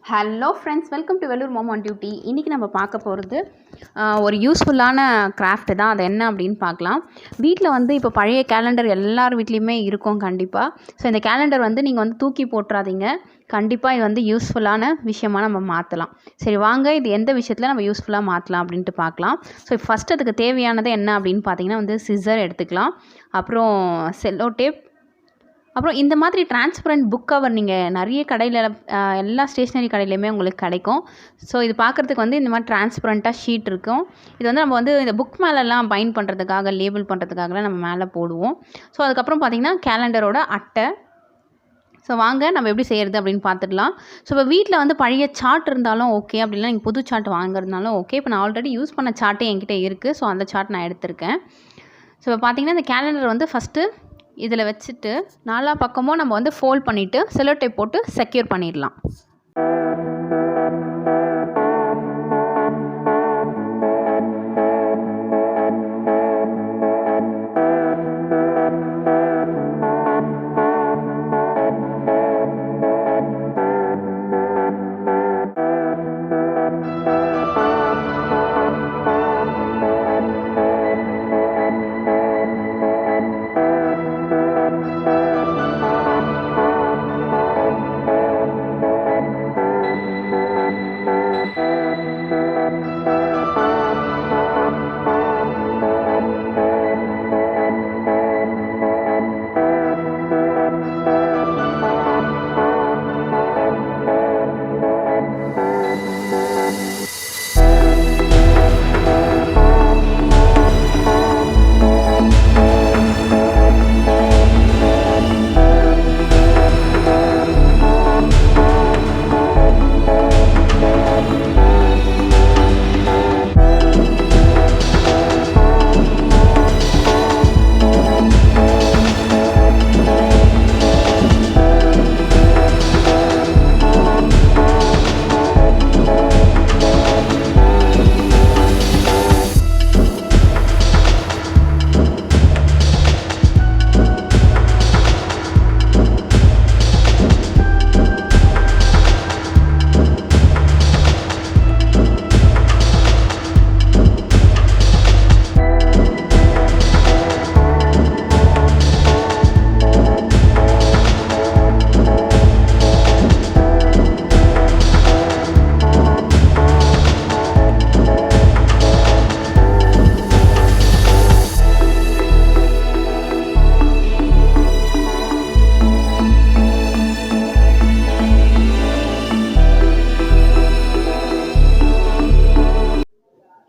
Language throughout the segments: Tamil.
Hello friends, welcome to Vellore mom on duty. இன்றைக்கி நம்ம பார்க்க போகிறது ஒரு யூஸ்ஃபுல்லான கிராஃப்ட்டு தான். அது என்ன அப்படின்னு பார்க்கலாம். வீட்டில் வந்து இப்போ பழைய கேலண்டர் எல்லார் வீட்லேயுமே இருக்கும் கண்டிப்பாக. ஸோ இந்த கேலண்டர் வந்து நீங்கள் வந்து தூக்கி போட்டுறாதீங்க. கண்டிப்பாக இது வந்து யூஸ்ஃபுல்லான விஷயமாக நம்ம மாற்றலாம். சரி வாங்க, இது எந்த விஷயத்தில் நம்ம யூஸ்ஃபுல்லாக மாற்றலாம் அப்படின்ட்டு பார்க்கலாம். ஸோ ஃபஸ்ட் அதுக்கு தேவையானது என்ன அப்படின்னு பார்த்தீங்கன்னா வந்து சிசர் எடுத்துக்கலாம். அப்புறம் செல்லோ டேப், அப்புறம் இந்த மாதிரி டிரான்ஸ்பரண்ட் புக் கவர் நீங்கள் நிறைய கடையில் எல்லா ஸ்டேஷ்னரி கடையிலையுமே உங்களுக்கு கிடைக்கும். ஸோ இது பார்க்குறதுக்கு வந்து இந்த மாதிரி டிரான்ஸ்பரண்ட்டாக ஷீட் இருக்கும். இது வந்து நம்ம வந்து இந்த புக் மேலெல்லாம் பைண்ட் பண்ணுறதுக்காக, லேபிள் பண்ணுறதுக்காகலாம் நம்ம மேலே போடுவோம். ஸோ அதுக்கப்புறம் பார்த்திங்கன்னா கேலண்டரோட அட்டை. ஸோ வாங்க நம்ம எப்படி செய்கிறது அப்படின்னு பார்த்துடலாம். ஸோ இப்போ வீட்டில் வந்து பழைய சார்ட் இருந்தாலும் ஓகே, அப்படின்னா நீங்கள் புது சார்ட் வாங்குறதுனாலும் ஓகே. இப்போ நான் ஆல்ரெடி யூஸ் பண்ண சார்ட்டே என்கிட்ட இருக்குது. ஸோ அந்த சார்ட் நான் எடுத்திருக்கேன். ஸோ இப்போ பார்த்திங்கன்னா இந்த கேலண்டர் வந்து ஃபஸ்ட்டு இதில் வச்சுட்டு நாலா பக்கமும் நம்ம வந்து ஃபோல்ட் பண்ணிவிட்டு செல்லோ டேப் போட்டு செக்யூர் பண்ணிடலாம்.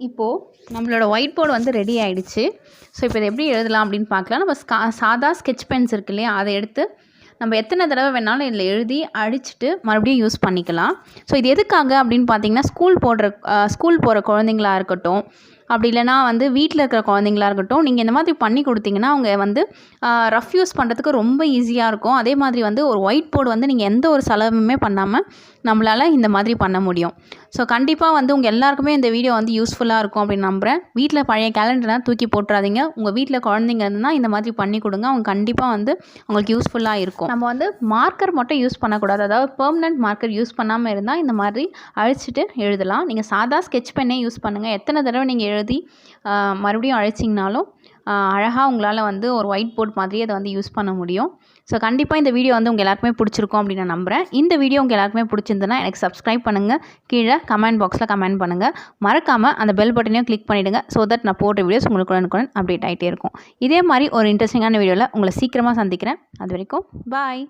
இப்போது நம்மளோட ஒயிட் போர்டு வந்து ரெடி ஆகிடுச்சு. ஸோ இப்போ இதை எப்படி எழுதலாம் அப்படின்னு பார்க்கலாம். நம்ம சாதா ஸ்கெட்ச் பென்ஸ் இருக்கு இல்லையா, அதை எடுத்து நம்ம எத்தனை தடவை வேணாலும் இதில் எழுதி அழிச்சிட்டு மறுபடியும் யூஸ் பண்ணிக்கலாம். ஸோ இது எதுக்காக அப்படின்னு பார்த்தீங்கன்னா, ஸ்கூல் போகிற குழந்தைங்களா இருக்கட்டும், அப்படி இல்லைனா வந்து வீட்டில் இருக்கிற குழந்தைங்களா இருக்கட்டும், நீங்கள் இந்த மாதிரி பண்ணி கொடுத்தீங்கன்னா அவங்க வந்து ரஃப் யூஸ் பண்ணுறதுக்கு ரொம்ப ஈஸியாக இருக்கும். அதே மாதிரி வந்து ஒரு ஒயிட் போர்டு வந்து நீங்கள் எந்த ஒரு செலவுமே பண்ணாமல் நம்மளால் இந்த மாதிரி பண்ண முடியும். ஸோ கண்டிப்பாக வந்து உங்கள் எல்லாருக்குமே இந்த வீடியோ வந்து யூஸ்ஃபுல்லாக இருக்கும் அப்படின்னு நம்புகிறேன். வீட்டில் பழைய கேலண்டர்லாம் தூக்கி போட்டுறாதீங்க. உங்கள் வீட்டில் குழந்தைங்க இருந்தால் இந்த மாதிரி பண்ணி கொடுங்க. அவங்க கண்டிப்பாக வந்து உங்களுக்கு யூஸ்ஃபுல்லாக இருக்கும். நம்ம வந்து மார்க்கர் மட்டும் யூஸ் பண்ணக்கூடாது. அதாவது பெர்மனன்ட் மார்க்கர் யூஸ் பண்ணாமல் இருந்தால் இந்த மாதிரி அழிச்சிட்டு எழுதலாம். நீங்கள் சாதா ஸ்கெட்ச் பென்னே யூஸ் பண்ணுங்கள். எத்தனை தடவை நீங்கள் எழுதி மறுபடியும் அழிச்சிங்கனாலும் அழகாக உங்களால் வந்து ஒரு ஒயிட் போர்ட் மாதிரி அதை வந்து யூஸ் பண்ண முடியும். ஸோ கண்டிப்பாக இந்த வீடியோ வந்து உங்கள் எல்லாருக்குமே பிடிச்சிருக்கும் அப்படின்னு நான் நம்புகிறேன். இந்த வீடியோ உங்கள் எல்லாருக்குமே பிடிச்சிருந்ததுன்னா எனக்கு சப்ஸ்கிரைப் பண்ணுங்கள். கீழே கமெண்ட் பாக்ஸில் கமெண்ட் பண்ணுங்கள். மறக்காமல் அந்த பெல் பட்டனையும் கிளிக் பண்ணிவிடுங்க. ஸோ தட் நான் போடுற வீடியோஸ் உங்களுக்கு உடனுக்குடன் அப்டேட் ஆகிட்டே இருக்கும். இதே மாதிரி ஒரு இன்ட்ரெஸ்டிங்கான வீடியோவில் உங்களை சீக்கிரமாக சந்திக்கிறேன். அது வரைக்கும் பாய்.